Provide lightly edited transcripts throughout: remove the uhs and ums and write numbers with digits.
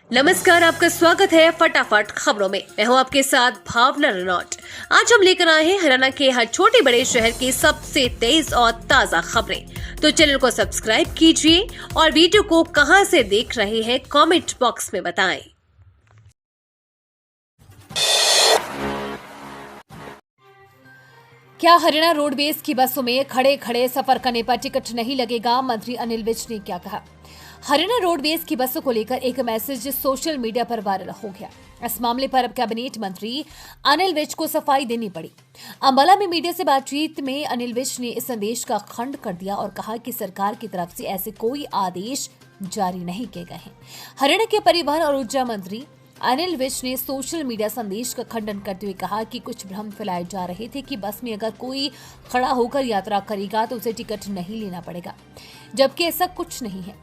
नमस्कार, आपका स्वागत है फटाफट खबरों में। मैं हूं आपके साथ भावना रनौट। आज हम लेकर आए हैं हरियाणा के हर छोटे बड़े शहर की सबसे तेज और ताजा खबरें। तो चैनल को सब्सक्राइब कीजिए और वीडियो को कहां से देख रहे हैं कमेंट बॉक्स में बताएं। क्या हरियाणा रोडवेज की बसों में खड़े खड़े सफर करने पर टिकट नहीं लगेगा? मंत्री अनिल विज ने क्या कहा? हरियाणा रोडवेज की बसों को लेकर एक मैसेज सोशल मीडिया पर वायरल हो गया। इस मामले पर अब कैबिनेट मंत्री अनिल विज को सफाई देनी पड़ी। अंबाला में मीडिया से बातचीत में अनिल विज ने इस संदेश का खंड कर दिया और कहा कि सरकार की तरफ से ऐसे कोई आदेश जारी नहीं किए गए हैं। हरियाणा के परिवहन और ऊर्जा मंत्री अनिल विज ने सोशल मीडिया संदेश का खंडन करते हुए कहा कि कुछ भ्रम फैलाए जा रहे थे कि बस में अगर कोई खड़ा होकर यात्रा करेगा तो उसे टिकट नहीं लेना पड़ेगा, जबकि ऐसा कुछ नहीं है।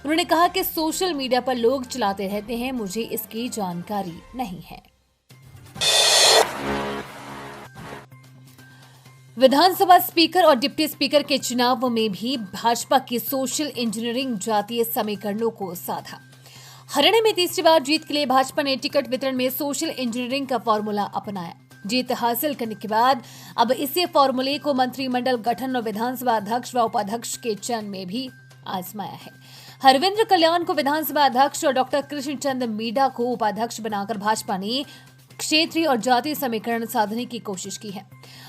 उन्होंने कहा कि सोशल मीडिया पर लोग चलाते रहते हैं, मुझे इसकी जानकारी नहीं है। विधानसभा स्पीकर और डिप्टी स्पीकर के चुनाव में भी भाजपा की सोशल इंजीनियरिंग जातीय समीकरणों को साधा। हरियाणा में तीसरी बार जीत के लिए भाजपा ने टिकट वितरण में सोशल इंजीनियरिंग का फॉर्मूला अपनाया। जीत हासिल करने के बाद अब इसी फॉर्मूले को मंत्रिमंडल गठन और विधानसभा अध्यक्ष व उपाध्यक्ष के चयन में भी आजमाया है। हरविंद्र कल्याण को विधानसभा अध्यक्ष और डॉक्टर कृष्णचंद मीडा को उपाध्यक्ष बनाकर भाजपा ने क्षेत्रीय और जातीय समीकरण साधने की कोशिश की है।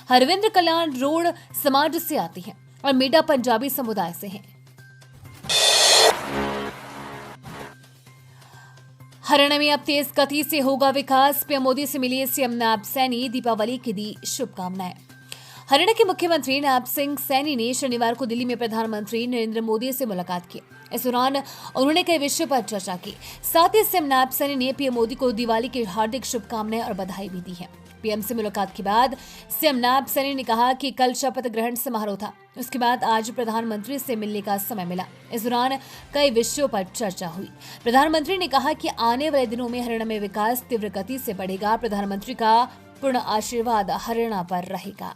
हरविंद्र कल्याण रोड समाज से आती है और मीडा पंजाबी समुदाय से है। हरियाणा में अब तेज गति से होगा विकास। पीएम मोदी से मिली सीएम नायब सैनी, दीपावली की दी शुभकामनाएं। हरियाणा के मुख्यमंत्री नायब सिंह सैनी ने शनिवार को दिल्ली में प्रधानमंत्री नरेंद्र मोदी से मुलाकात की। इस दौरान उन्होंने कई विषयों पर चर्चा की। साथ ही सीएम नायब सैनी ने पीएम मोदी को दिवाली की हार्दिक शुभकामनाएं और बधाई भी दी है। पीएम से मुलाकात के बाद सीएम नायब सैनी ने कहा कि कल शपथ ग्रहण समारोह था, उसके बाद आज प्रधानमंत्री से मिलने का समय मिला। इस दौरान कई विषयों पर चर्चा हुई। प्रधानमंत्री ने कहा कि आने वाले दिनों में हरियाणा में विकास तीव्र गति से बढ़ेगा। प्रधानमंत्री का पूर्ण आशीर्वाद हरियाणा पर रहेगा।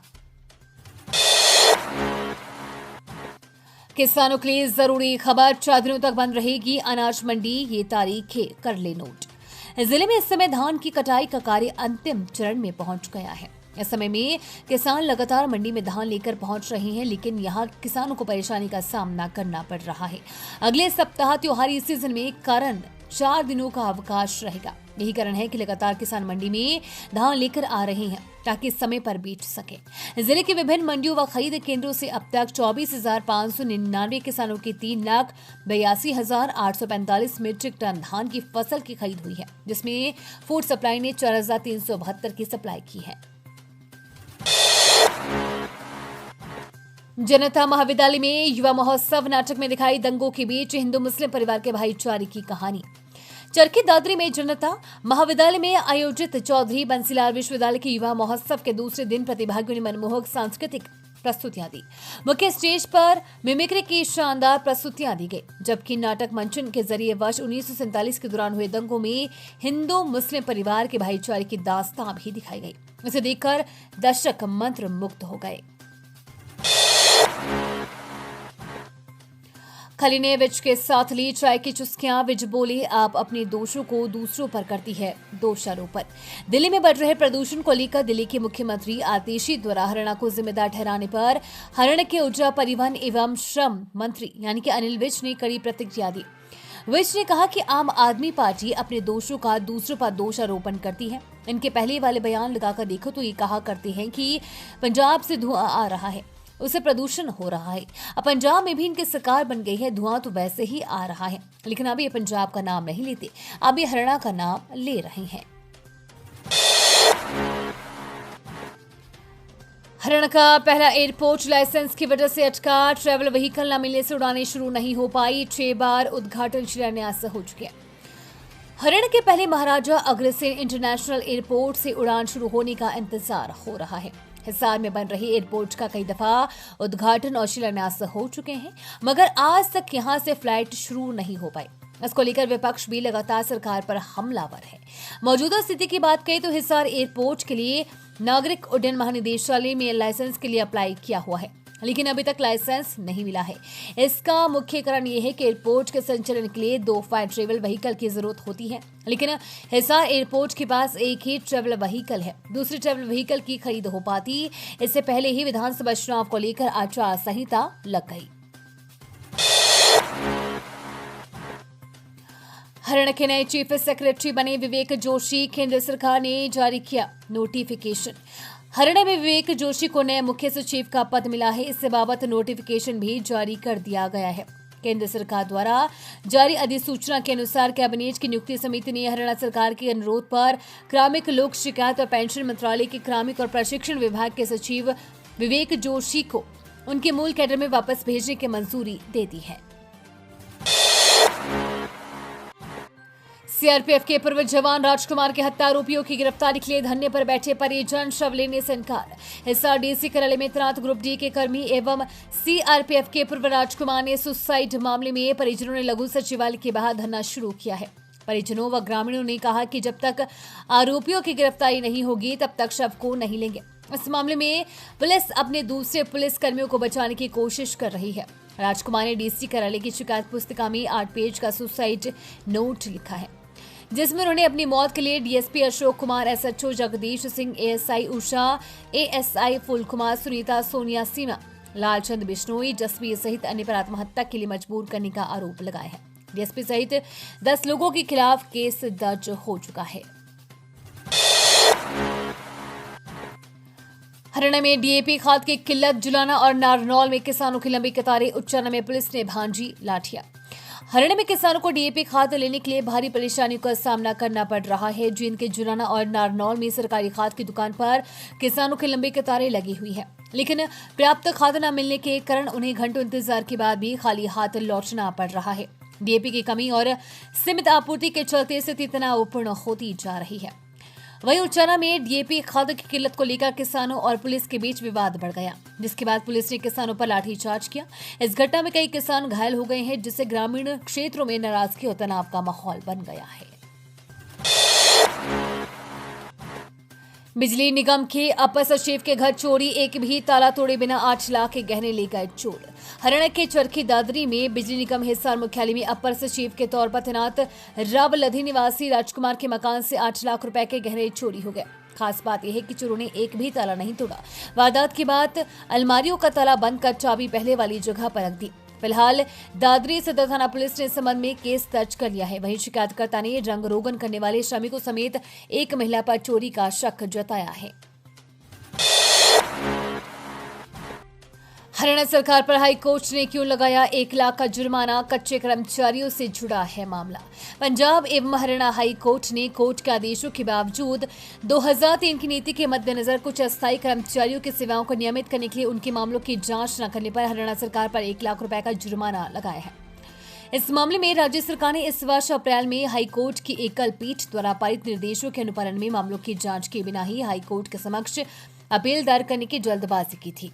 किसानों के लिए जरूरी खबर, 4 दिनों तक बंद रहेगी अनाज मंडी, ये तारीख है, कर ले नोट। जिले में इस समय धान की कटाई का कार्य अंतिम चरण में पहुंच गया है। इस समय में किसान लगातार मंडी में धान लेकर पहुंच रहे हैं, लेकिन यहां किसानों को परेशानी का सामना करना पड़ रहा है। अगले सप्ताह त्योहारी सीजन में कारण 4 दिनों का अवकाश रहेगा। यही कारण है कि लगातार किसान मंडी में धान लेकर आ रहे हैं ताकि समय पर बेच सके। जिले के विभिन्न मंडियों व खरीद केंद्रों से अब तक 24,599 किसानों की 3,82,845 मीट्रिक टन धान की फसल की खरीद हुई है, जिसमें फूड सप्लाई ने 4,372 की सप्लाई की है। जनता महाविद्यालय में युवा महोत्सव नाटक में दिखाई दंगों के बीच हिंदू मुस्लिम परिवार के भाईचारे की कहानी। चरखी दादरी में जनता महाविद्यालय में आयोजित चौधरी बंसीलाल विश्वविद्यालय के युवा महोत्सव के दूसरे दिन प्रतिभागियों ने मनमोहक सांस्कृतिक प्रस्तुतियां दी। मुख्य स्टेज पर मिमिक्री की शानदार प्रस्तुतियां दी गई, जबकि नाटक मंचन के जरिए वर्ष 1947 के दौरान हुए दंगों में हिंदू मुस्लिम परिवार के भाईचारे की दास्तां भी दिखाई गई। इसे देखकर दर्शक मंत्र मुग्ध हो गए। खली ने विज के साथ ली चाय की चुस्कियां। विज बोले, आप अपने दोषों को दूसरों पर करती है दोषारोपण। दिल्ली में बढ़ रहे प्रदूषण को लेकर दिल्ली के मुख्यमंत्री आतिशी द्वारा हरियाणा को जिम्मेदार ठहराने पर हरियाणा के ऊर्जा परिवहन एवं श्रम मंत्री यानी कि अनिल विज ने कड़ी प्रतिक्रिया दी। विज ने कहा कि आम आदमी पार्टी अपने दोषों का दूसरों पर दोषारोपण करती है। इनके पहले वाले बयान लगाकर देखो तो ये कहा करते हैं कि पंजाब से धुआं आ रहा है, उसे प्रदूषण हो रहा है। अब पंजाब में भी इनकी सरकार बन गई है, धुआं तो वैसे ही आ रहा है, लेकिन अब ये पंजाब का नाम नहीं लेते, अब ये हरियाणा का नाम ले रहे हैं। हरियाणा का पहला एयरपोर्ट लाइसेंस की वजह से अटका। ट्रैवल व्हीकल न मिलने से उड़ानें शुरू नहीं हो पाई। 6 बार उद्घाटन शिलान्यास हो चुके। हरियाणा के पहले महाराजा अग्रसेन इंटरनेशनल एयरपोर्ट से उड़ान शुरू होने का इंतजार हो रहा है। हिसार में बन रही एयरपोर्ट का कई दफा उद्घाटन और शिलान्यास हो चुके हैं, मगर आज तक यहां से फ्लाइट शुरू नहीं हो पाई। इसको लेकर विपक्ष भी लगातार सरकार पर हमलावर है। मौजूदा स्थिति की बात करें तो हिसार एयरपोर्ट के लिए नागरिक उड्डयन महानिदेशालय में लाइसेंस के लिए अप्लाई किया हुआ है, लेकिन अभी तक लाइसेंस नहीं मिला है। इसका मुख्य कारण ये है कि एयरपोर्ट के संचालन के लिए 2 फायर ट्रेवल व्हीकल की जरूरत होती है, लेकिन हिसार एयरपोर्ट के पास एक ही ट्रेवल व्हीकल है। दूसरी ट्रेवल व्हीकल की खरीद हो पाती, इससे पहले ही विधानसभा चुनाव को लेकर आचार संहिता लग गई। हरियाणा के नए चीफ सेक्रेटरी बने विवेक जोशी, केंद्र सरकार ने जारी किया नोटिफिकेशन। हरियाणा में विवेक जोशी को नए मुख्य सचिव का पद मिला है। इससे बाबत नोटिफिकेशन भी जारी कर दिया गया है। केंद्र सरकार द्वारा जारी अधिसूचना के अनुसार कैबिनेट की नियुक्ति समिति ने हरियाणा सरकार के अनुरोध पर कार्मिक लोक शिकायत और पेंशन मंत्रालय के कार्मिक और प्रशिक्षण विभाग के सचिव विवेक जोशी को उनके मूल कैडर में वापस भेजने की मंजूरी दे दी है। सीआरपीएफ के पूर्व जवान राजकुमार के हत्या आरोपियों की गिरफ्तारी के लिए धरने पर बैठे परिजन शव लेने से इनकार। हिसार डीसी कार्यालय में तैनात ग्रुप डी के कर्मी एवं सीआरपीएफ के पूर्व राजकुमार ने सुसाइड मामले में परिजनों ने लघु सचिवालय के बाहर धरना शुरू किया है। परिजनों व ग्रामीणों ने कहा कि जब तक आरोपियों की गिरफ्तारी नहीं होगी तब तक शव को नहीं लेंगे। इस मामले में पुलिस अपने दूसरे पुलिस कर्मियों को बचाने की कोशिश कर रही है। राजकुमार ने डीसी कार्यालय की शिकायत पुस्तिका में 8 पेज का सुसाइड नोट लिखा है, जिसमें उन्होंने अपनी मौत के लिए DSP Ashok Kumar, SHO Jagdish Singh, ASI Usha, ASI Phool Kumar, Sunita, Sonia, Seema, Lalchand Bishnoi, Jasveer सहित अन्य पर आत्महत्या के लिए मजबूर करने का आरोप लगाया है। डीएसपी सहित 10 लोगों के खिलाफ केस दर्ज हो चुका है। हरियाणा में डीएपी खाद की किल्लत, जुलाना और नारनौल में किसानों की लंबी कतारें, उच्चारण में पुलिस ने भांजी लाठियां। हरियाणा में किसानों को डीएपी खाद लेने के लिए भारी परेशानियों का सामना करना पड़ रहा है। जिनके जुलाना और नारनौल में सरकारी खाद की दुकान पर किसानों की लंबी कतारें लगी हुई है, लेकिन पर्याप्त खाद न मिलने के कारण उन्हें घंटों इंतजार के बाद भी खाली हाथ लौटना पड़ रहा है। डीएपी की कमी और सीमित आपूर्ति के चलते स्थिति तनावपूर्ण होती जा रही है। वहीं उच्चारण में डीएपी खाद की किल्लत को लेकर किसानों और पुलिस के बीच विवाद बढ़ गया, जिसके बाद पुलिस ने किसानों पर लाठीचार्ज किया। इस घटना में कई किसान घायल हो गए हैं, जिससे ग्रामीण क्षेत्रों में नाराजगी और तनाव का माहौल बन गया है। बिजली निगम के अपर सचिव के घर चोरी, एक भी ताला तोड़े बिना 8 लाख के गहने ले गए चोर। हरियाणा के चरखी दादरी में बिजली निगम हिसार मुख्यालय में अपर सचिव के तौर पर तैनात रावलधी निवासी राजकुमार के मकान से 8 लाख रुपए के गहने चोरी हो गए। खास बात यह है कि चोरों ने एक भी ताला नहीं तोड़ा। वारदात के बाद अलमारियों का ताला बंद कर चाबी पहले वाली जगह पर रख दी। फिलहाल दादरी सदर थाना पुलिस ने इस संबंध में केस दर्ज कर लिया है। वहीं शिकायतकर्ता ने रंग रोगन करने वाले श्रमिकों समेत एक महिला पर चोरी का शक जताया है। हरियाणा सरकार पर हाई कोर्ट ने क्यों लगाया 1 लाख का जुर्माना, कच्चे कर्मचारियों से जुड़ा है मामला। पंजाब एवं हरियाणा हाई कोर्ट ने कोर्ट के आदेशों के बावजूद 2003 की नीति के मद्देनजर कुछ अस्थायी कर्मचारियों की सेवाओं को नियमित करने के लिए उनके मामलों की जांच न करने पर हरियाणा सरकार पर 1 लाख रुपए का जुर्माना लगाया है। इस मामले में राज्य सरकार ने इस वर्ष अप्रैल में हाई कोर्ट की एकल पीठ द्वारा पारित निर्देशों के अनुपालन में मामलों की जांच के बिना ही हाई कोर्ट के समक्ष अपील दायर करने की जल्दबाजी की थी।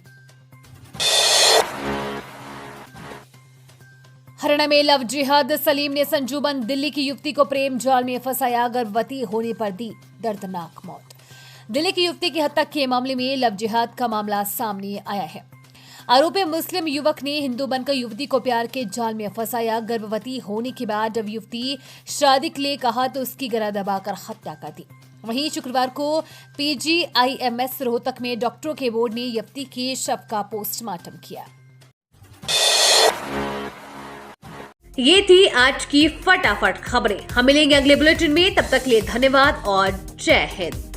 हरियाणा में लव जिहाद, सलीम ने संजूबन दिल्ली की युवती को प्रेम जाल में फंसाया, गर्भवती होने पर दी दर्दनाक मौत। दिल्ली की युवती की हत्या के मामले में लव जिहाद का मामला सामने आया है। आरोपी मुस्लिम युवक ने हिंदू बनकर युवती को प्यार के जाल में फंसाया। गर्भवती होने के बाद जब युवती शादी के लिए कहा तो उसकी गला दबाकर हत्या कर दी। वहीं शुक्रवार को पीजीआईएमएस रोहतक में डॉक्टरों के बोर्ड ने युवती के शव का पोस्टमार्टम किया। ये थी आज की फटाफट खबरें। हम मिलेंगे अगले बुलेटिन में, तब तक के लिए धन्यवाद और जय हिंद।